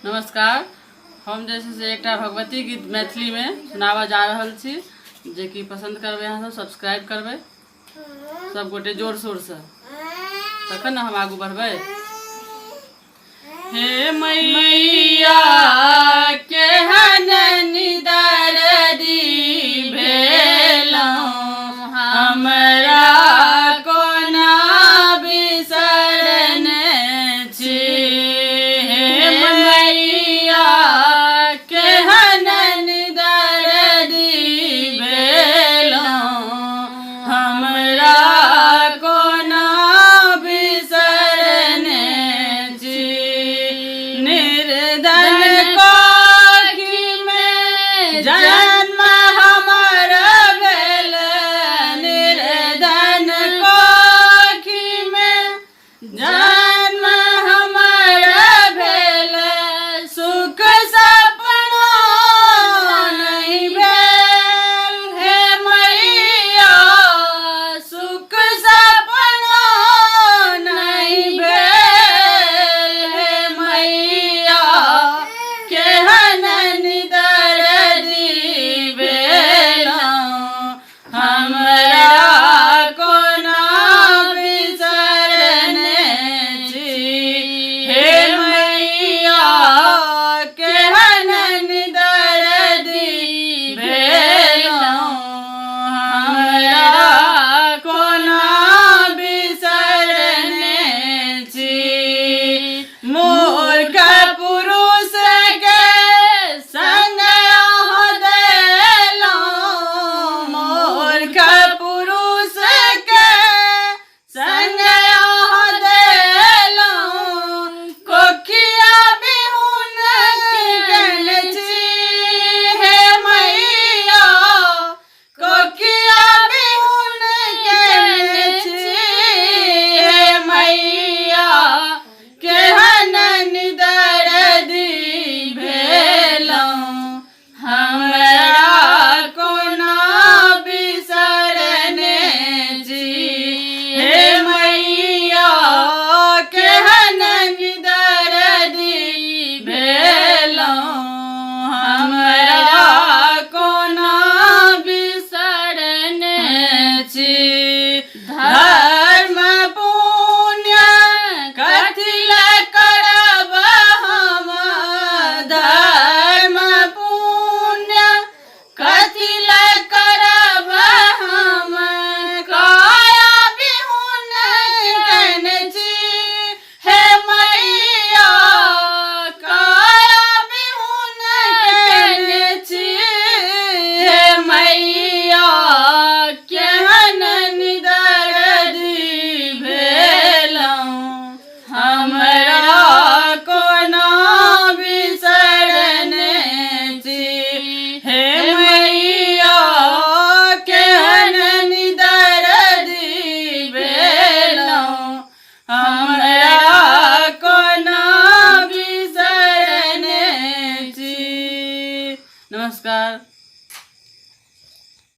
नमस्कार। हम जैसे से एक भगवती गीत मैथिली में सुनावा जा रहल छी, जे कि पसंद करबे, अहाँ सब सब्सक्राइब करबे सब गोटे जोर शोर से, तखन हम आगू बढ़बे। हे मैया केहन निदरदी भेलहुँ, हमरा कोना बिसरने छी। हे मैया केहन निदरदी भेलहुँ, हमरा कोना बिसरने छी। निर्धन कोखी में जन्म हमर भेल, निर्धन कोखी में जन्म हमर भेल, सुख सपना नहीं भेल। हे मैया सुख सपना नहीं भेल। हे मैया केहन निदरदी भेलहुँ, हमरा कोना बिसरने छी। हे मैया केहन निदरदी भेलहुँ, हमरा कोना बिसरने छी। मूर्ख पुरुष के संग अहाँ देलहुँ, मूर्ख पुरुष के संग अहाँ देलहुँ, कोखिया बिहुन किगन छी। हे मैया कोखिया बिहुन किगन छी। हे मैया केहन निदरदी भेलहुँ, हमरा कोना बिसरने छी। हे मैया केहन निदरदी भेलहुँ, हमरा कोना बिसरने छी। धर्म पुण्य कथी लए करब हम, धर्म पुण्य कथी लए करब हम, काया बिहुन किगन छी। हे मैया काया बिहुन किगन छी। हे मैया केहन निदरदी भेलहुँ, हमरा कोना बिसरने छी। हे मैया केहन निदरदी भेलहुँ, हमरा कोना बिसरने छी। नमस्कार।